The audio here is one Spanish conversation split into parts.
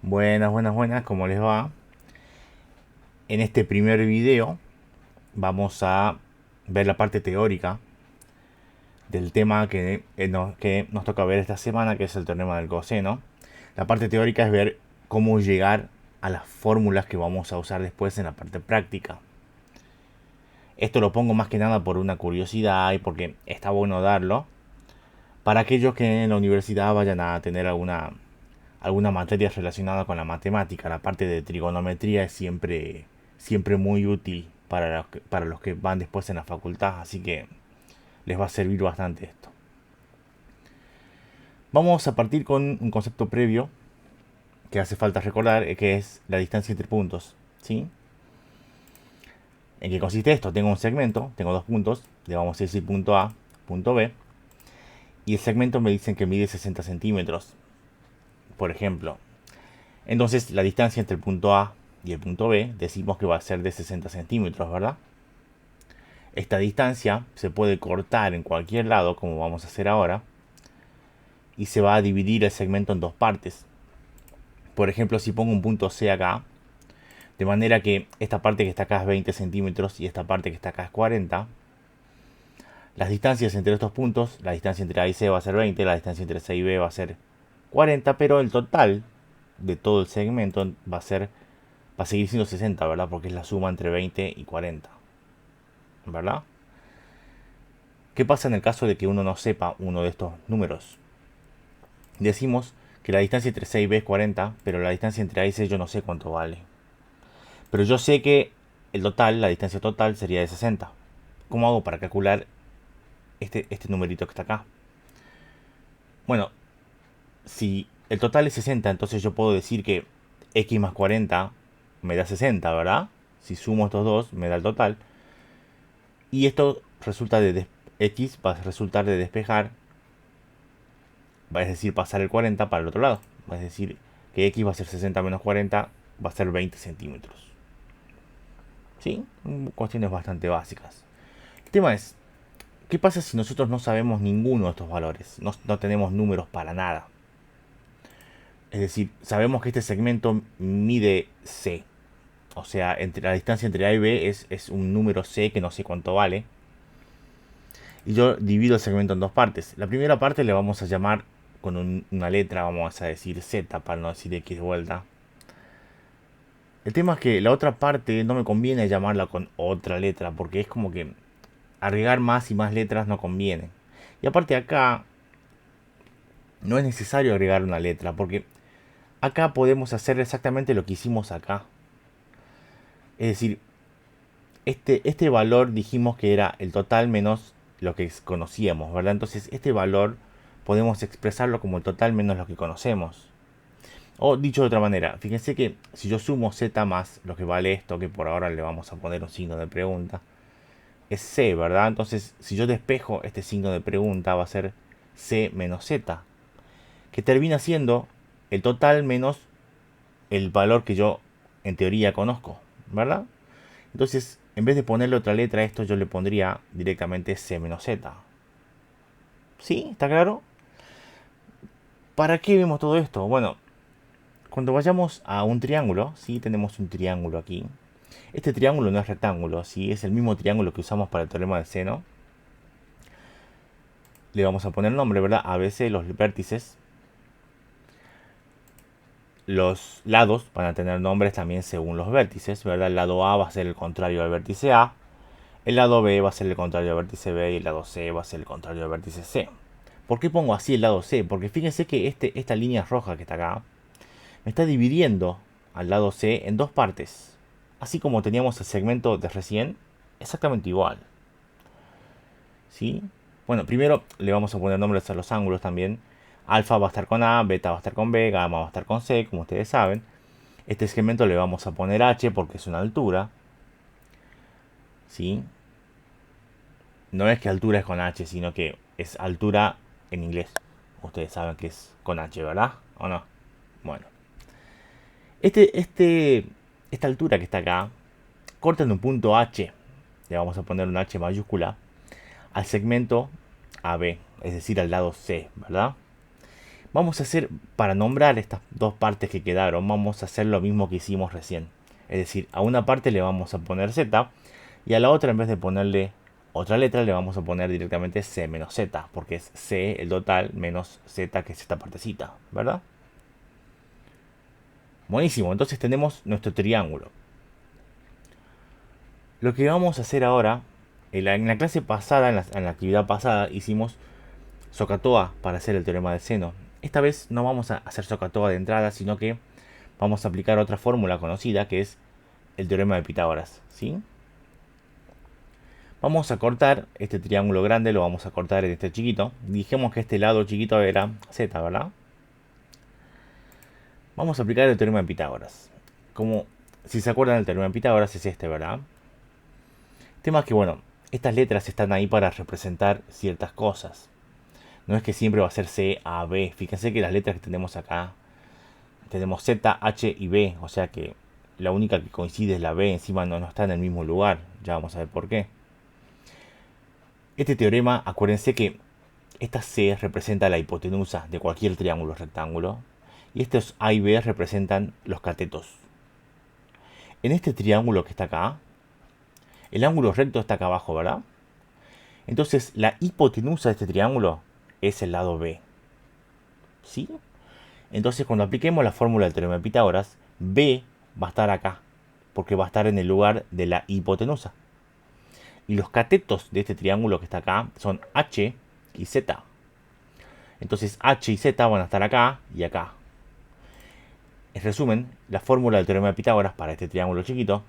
Buenas, buenas, buenas, ¿cómo les va? En este primer video vamos a ver la parte teórica del tema que nos toca ver esta semana, que es el teorema del coseno. La parte teórica es ver cómo llegar a las fórmulas que vamos a usar después en la parte práctica. Esto lo pongo más que nada por una curiosidad y porque está bueno darlo para aquellos que en la universidad vayan a tener alguna materia relacionada con la matemática. La parte de trigonometría es siempre muy útil para los que van después en la facultad, así que les va a servir bastante esto. Vamos a partir con un concepto previo que hace falta recordar, que es la distancia entre puntos. ¿Sí? ¿En qué consiste esto? Tengo un segmento, tengo dos puntos, le vamos a decir punto A, punto B, y el segmento me dicen que mide 60 centímetros, por ejemplo. Entonces la distancia entre el punto A y el punto B decimos que va a ser de 60 centímetros, ¿verdad? Esta distancia se puede cortar en cualquier lado, como vamos a hacer ahora, y se va a dividir el segmento en dos partes. Por ejemplo, si pongo un punto C acá, de manera que esta parte que está acá es 20 centímetros y esta parte que está acá es 40, las distancias entre estos puntos, la distancia entre A y C va a ser 20, la distancia entre C y B va a ser 40, pero el total de todo el segmento va a seguir siendo 60, ¿verdad? Porque es la suma entre 20 y 40, ¿verdad? ¿Qué pasa en el caso de que uno no sepa uno de estos números? Decimos que la distancia entre C y B es 40, pero la distancia entre A y C yo no sé cuánto vale. Pero yo sé que el total, la distancia total sería de 60. ¿Cómo hago para calcular este numerito que está acá? Bueno, si el total es 60, entonces yo puedo decir que x más 40 me da 60, ¿verdad? Si sumo estos dos, me da el total. Y esto resulta x va a resultar de despejar, es decir, pasar el 40 para el otro lado. Es decir, que x va a ser 60 menos 40, va a ser 20 centímetros. ¿Sí? Cuestiones bastante básicas. El tema es, ¿qué pasa si nosotros no sabemos ninguno de estos valores? No tenemos números para nada. Es decir, sabemos que este segmento mide c. O sea, la distancia entre A y B es un número c que no sé cuánto vale. Y yo divido el segmento en dos partes. La primera parte le vamos a llamar con una letra, vamos a decir z para no decir x de vuelta. El tema es que la otra parte no me conviene llamarla con otra letra, porque es como que agregar más y más letras no conviene. Y aparte acá no es necesario agregar una letra, porque acá podemos hacer exactamente lo que hicimos acá. Es decir, este valor dijimos que era el total menos lo que conocíamos, ¿verdad? Entonces este valor podemos expresarlo como el total menos lo que conocemos. O dicho de otra manera, fíjense que si yo sumo z más lo que vale esto, que por ahora le vamos a poner un signo de pregunta, es c, ¿verdad? Entonces si yo despejo este signo de pregunta va a ser c menos z, que termina siendo el total menos el valor que yo en teoría conozco, ¿verdad? Entonces, en vez de ponerle otra letra a esto, yo le pondría directamente C menos Z. ¿Sí? ¿Está claro? ¿Para qué vemos todo esto? Bueno, cuando vayamos a un triángulo, ¿sí? Tenemos un triángulo aquí. Este triángulo no es rectángulo, ¿sí? Es el mismo triángulo que usamos para el teorema del seno. Le vamos a poner nombre, ¿verdad? ABC, los vértices. Los lados van a tener nombres también según los vértices, ¿verdad? El lado A va a ser el contrario al vértice A. El lado B va a ser el contrario al vértice B y el lado C va a ser el contrario al vértice C. ¿Por qué pongo así el lado C? Porque fíjense que esta línea roja que está acá me está dividiendo al lado C en dos partes. Así como teníamos el segmento de recién, exactamente igual. ¿Sí? Bueno, primero le vamos a poner nombres a los ángulos también. Alfa va a estar con A, beta va a estar con B, gamma va a estar con C, como ustedes saben. Este segmento le vamos a poner H porque es una altura. ¿Sí? No es que altura es con H, sino que es altura en inglés. Ustedes saben que es con H, ¿verdad? ¿O no? Bueno. Este, este, esta altura que está acá, corta en un punto H. Le vamos a poner un H mayúscula al segmento AB, es decir, al lado C, ¿verdad? Vamos a hacer, para nombrar estas dos partes que quedaron, vamos a hacer lo mismo que hicimos recién. Es decir, a una parte le vamos a poner z y a la otra, en vez de ponerle otra letra, le vamos a poner directamente c menos z, porque es c el total menos z, que es esta partecita, ¿verdad? Buenísimo, entonces tenemos nuestro triángulo. Lo que vamos a hacer ahora, en la clase pasada, en la actividad pasada, hicimos SOHCAHTOA para hacer el teorema del seno. Esta vez no vamos a hacer SOHCAHTOA de entrada, sino que vamos a aplicar otra fórmula conocida, que es el teorema de Pitágoras, ¿sí? Vamos a cortar este triángulo grande, lo vamos a cortar en este chiquito. Dijimos que este lado chiquito era z, ¿verdad? Vamos a aplicar el teorema de Pitágoras. Como, si se acuerdan, el teorema de Pitágoras es este, ¿verdad? El tema es que, bueno, estas letras están ahí para representar ciertas cosas. No es que siempre va a ser C, A, B. Fíjense que las letras que tenemos acá, tenemos Z, H y B. O sea que la única que coincide es la B. Encima no está en el mismo lugar. Ya vamos a ver por qué. Este teorema, acuérdense que esta C representa la hipotenusa de cualquier triángulo rectángulo. Y estos A y B representan los catetos. En este triángulo que está acá, el ángulo recto está acá abajo, ¿verdad? Entonces la hipotenusa de este triángulo es el lado B. ¿Sí? Entonces cuando apliquemos la fórmula del teorema de Pitágoras, B va a estar acá, porque va a estar en el lugar de la hipotenusa. Y los catetos de este triángulo que está acá son H y Z. Entonces H y Z van a estar acá y acá. En resumen, la fórmula del teorema de Pitágoras para este triángulo chiquito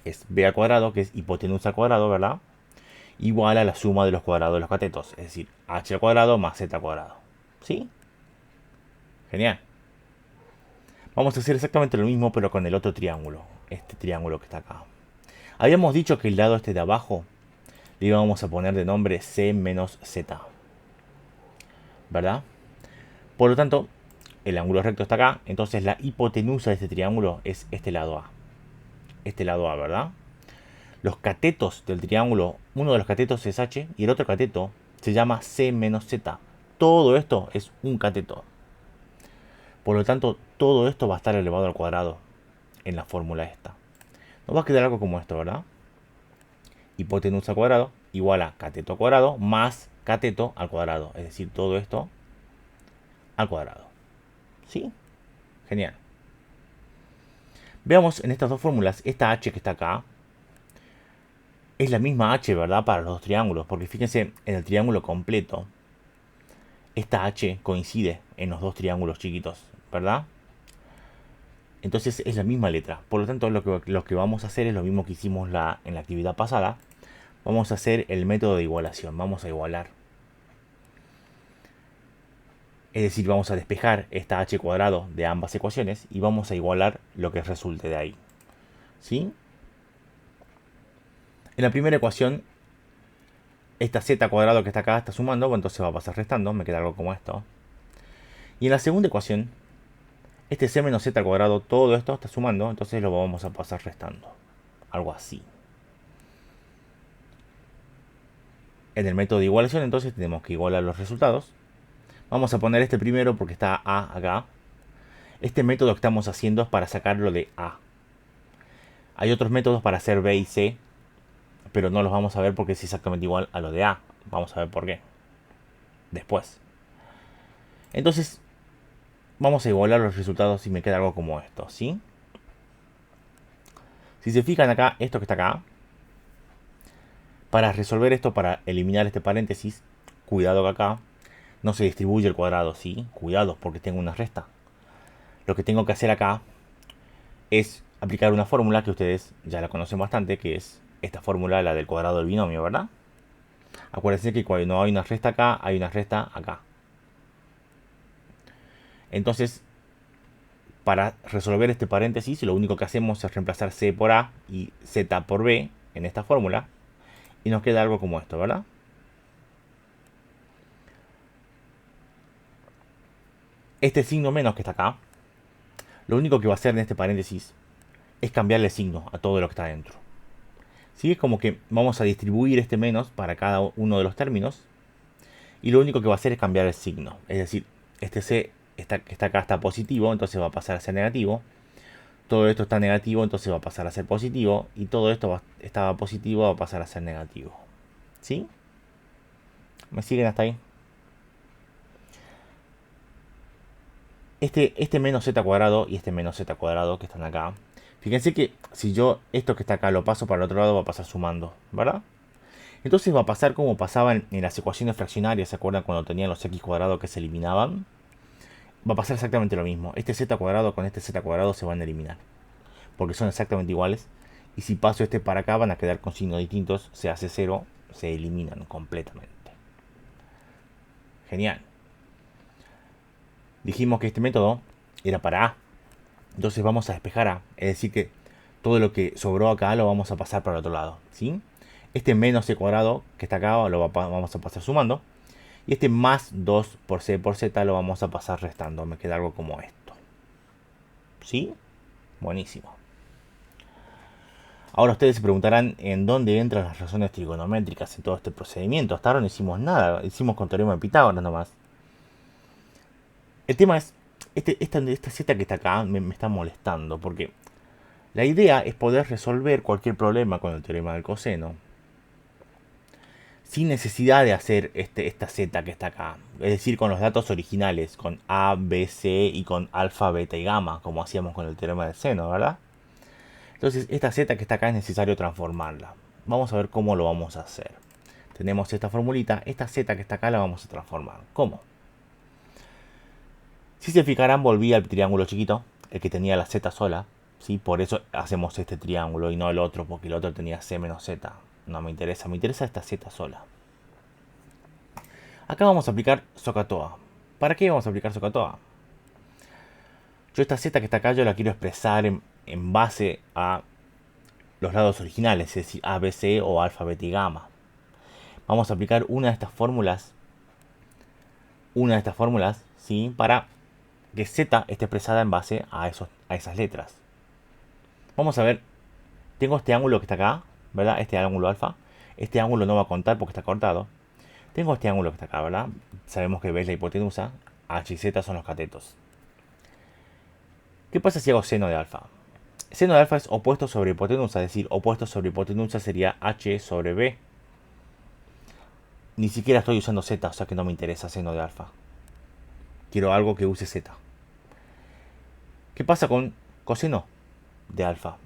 es B al cuadrado, que es hipotenusa al cuadrado, ¿verdad? Igual a la suma de los cuadrados de los catetos, es decir, H al cuadrado más Z al cuadrado. ¿Sí? Genial. Vamos a hacer exactamente lo mismo, pero con el otro triángulo. Este triángulo que está acá. Habíamos dicho que el lado este de abajo le íbamos a poner de nombre C menos Z. ¿Verdad? Por lo tanto, el ángulo recto está acá. Entonces la hipotenusa de este triángulo es este lado A. Este lado A, ¿verdad? Los catetos del triángulo, uno de los catetos es H y el otro cateto se llama C menos Z. Todo esto es un cateto. Por lo tanto, todo esto va a estar elevado al cuadrado en la fórmula esta. Nos va a quedar algo como esto, ¿verdad? Hipotenusa al cuadrado igual a cateto al cuadrado más cateto al cuadrado. Es decir, todo esto al cuadrado. ¿Sí? Genial. Veamos en estas dos fórmulas, esta H que está acá es la misma H, ¿verdad? Para los dos triángulos. Porque fíjense, en el triángulo completo, esta H coincide en los dos triángulos chiquitos, ¿verdad? Entonces es la misma letra. Por lo tanto, lo que vamos a hacer es lo mismo que hicimos en la actividad pasada. Vamos a hacer el método de igualación. Vamos a igualar. Es decir, vamos a despejar esta h cuadrado de ambas ecuaciones y vamos a igualar lo que resulte de ahí. ¿Sí? En la primera ecuación, esta z cuadrado que está acá está sumando, bueno, entonces va a pasar restando. Me queda algo como esto. Y en la segunda ecuación, este c menos z al cuadrado, todo esto está sumando, entonces lo vamos a pasar restando. Algo así. En el método de igualación, entonces, tenemos que igualar los resultados. Vamos a poner este primero porque está A acá. Este método que estamos haciendo es para sacarlo de A. Hay otros métodos para hacer B y C, pero no los vamos a ver porque es exactamente igual a lo de A. Vamos a ver por qué después. Entonces, vamos a igualar los resultados y me queda algo como esto, ¿sí? Si se fijan acá, esto que está acá, para resolver esto, para eliminar este paréntesis, cuidado que acá no se distribuye el cuadrado, ¿sí? Cuidado porque tengo una resta. Lo que tengo que hacer acá es aplicar una fórmula que ustedes ya la conocen bastante, que es esta fórmula, la del cuadrado del binomio, ¿verdad? Acuérdense que cuando hay una resta acá, hay una resta acá. Entonces, para resolver este paréntesis, lo único que hacemos es reemplazar C por A y Z por B en esta fórmula. Y nos queda algo como esto, ¿verdad? Este signo menos que está acá, lo único que va a hacer en este paréntesis es cambiarle signo a todo lo que está dentro. ¿Sí? Es como que vamos a distribuir este menos para cada uno de los términos. Y lo único que va a hacer es cambiar el signo. Es decir, este C que está acá está positivo, entonces va a pasar a ser negativo. Todo esto está negativo, entonces va a pasar a ser positivo. Y todo esto estaba positivo, va a pasar a ser negativo. ¿Sí? ¿Me siguen hasta ahí? Este menos z cuadrado y este menos z cuadrado que están acá. Fíjense que si yo esto que está acá lo paso para el otro lado, va a pasar sumando, ¿verdad? Entonces va a pasar como pasaba en las ecuaciones fraccionarias, ¿se acuerdan cuando tenían los x cuadrados que se eliminaban? Va a pasar exactamente lo mismo. Este z cuadrado con este z cuadrado se van a eliminar, porque son exactamente iguales. Y si paso este para acá, van a quedar con signos distintos, se hace cero, se eliminan completamente. Genial. Dijimos que este método era para A. Entonces vamos a despejar A. Es decir que todo lo que sobró acá lo vamos a pasar para el otro lado. ¿Sí? Este menos c cuadrado que está acá lo vamos a pasar sumando. Y este más 2 por c por z lo vamos a pasar restando. Me queda algo como esto. ¿Sí? Buenísimo. Ahora ustedes se preguntarán en dónde entran las razones trigonométricas en todo este procedimiento. Hasta ahora no hicimos nada. Hicimos con teorema de Pitágoras nomás. El tema es, esta z que está acá me está molestando. Porque la idea es poder resolver cualquier problema con el teorema del coseno sin necesidad de hacer esta z que está acá. Es decir, con los datos originales, con a, b, c y con alfa, beta y gamma, como hacíamos con el teorema del seno, ¿verdad? Entonces, esta z que está acá es necesario transformarla. Vamos a ver cómo lo vamos a hacer. Tenemos esta formulita, esta z que está acá la vamos a transformar. ¿Cómo? Si se fijarán, volví al triángulo chiquito, el que tenía la z sola. ¿Sí? Por eso hacemos este triángulo y no el otro, porque el otro tenía c menos z. No me interesa esta z sola. Acá vamos a aplicar SOHCAHTOA. ¿Para qué vamos a aplicar SOHCAHTOA? Yo esta z que está acá yo la quiero expresar en base a los lados originales, es decir, A, B, C o alfa, beta y gamma. Vamos a aplicar una de estas fórmulas, ¿sí? Para que z esté expresada en base a esas letras. Vamos a ver, tengo este ángulo que está acá, ¿verdad? Este ángulo alfa. Este ángulo no va a contar porque está cortado. Tengo este ángulo que está acá, ¿verdad? Sabemos que B es la hipotenusa, H y Z son los catetos. ¿Qué pasa si hago seno de alfa? Seno de alfa es opuesto sobre hipotenusa, es decir, opuesto sobre hipotenusa sería H sobre B. Ni siquiera estoy usando Z, o sea que no me interesa seno de alfa. Quiero algo que use Z. ¿Qué pasa con coseno de alfa?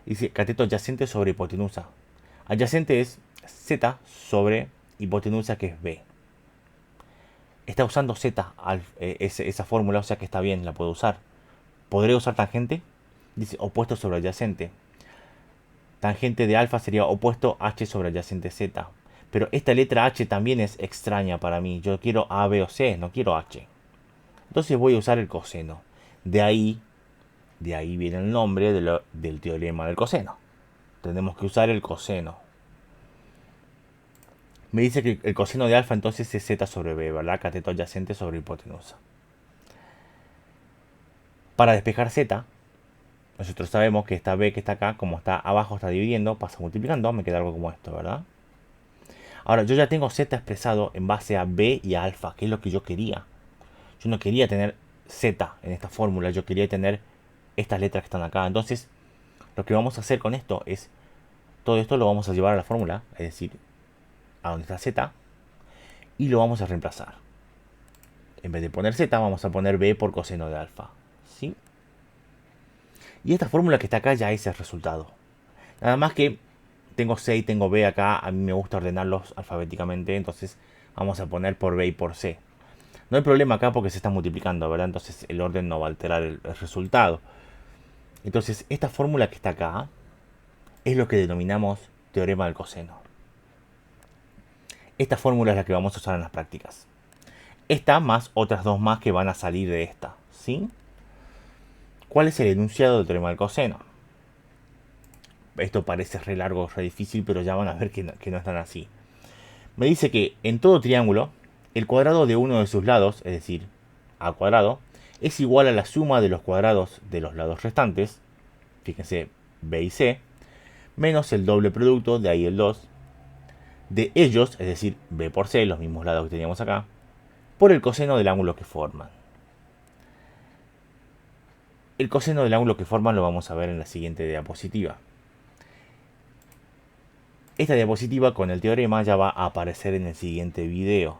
Dice cateto adyacente sobre hipotenusa. Adyacente es Z sobre hipotenusa, que es B. Está usando Z esa fórmula, o sea que está bien, la puedo usar. ¿Podré usar tangente? Dice opuesto sobre adyacente. Tangente de alfa sería opuesto H sobre adyacente Z. Pero esta letra H también es extraña para mí. Yo quiero A, B o C, no quiero H. Entonces voy a usar el coseno. De ahí viene el nombre del teorema del coseno. Tenemos que usar el coseno. Me dice que el coseno de alfa entonces es Z sobre B, ¿verdad? Cateto adyacente sobre hipotenusa. Para despejar Z, nosotros sabemos que esta B que está acá, como está abajo, está dividiendo, pasa multiplicando, me queda algo como esto, ¿verdad? Ahora, yo ya tengo Z expresado en base a B y a alfa, que es lo que yo quería. Yo no quería tener Z en esta fórmula, yo quería tener estas letras que están acá. Entonces, lo que vamos a hacer con esto es, todo esto lo vamos a llevar a la fórmula, es decir, a donde está Z, y lo vamos a reemplazar. En vez de poner Z, vamos a poner B por coseno de alfa. ¿Sí? Y esta fórmula que está acá ya es el resultado. Nada más que tengo C y tengo B acá, a mí me gusta ordenarlos alfabéticamente, entonces vamos a poner por B y por C. No hay problema acá porque se está multiplicando, ¿verdad? Entonces el orden no va a alterar el resultado. Entonces esta fórmula que está acá es lo que denominamos teorema del coseno. Esta fórmula es la que vamos a usar en las prácticas. Esta más otras dos más que van a salir de esta, ¿sí? ¿Cuál es el enunciado del teorema del coseno? Esto parece re largo, re difícil, pero ya van a ver que no es tan así. Me dice que en todo triángulo, el cuadrado de uno de sus lados, es decir, a cuadrado, es igual a la suma de los cuadrados de los lados restantes, fíjense, B y C, menos el doble producto, de ahí el 2, de ellos, es decir, B por C, los mismos lados que teníamos acá, por el coseno del ángulo que forman. El coseno del ángulo que forman lo vamos a ver en la siguiente diapositiva. Esta diapositiva con el teorema ya va a aparecer en el siguiente video,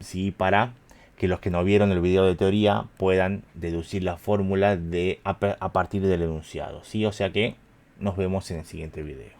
¿sí? Para que los que no vieron el video de teoría puedan deducir la fórmula a partir del enunciado, ¿sí? O sea que nos vemos en el siguiente video.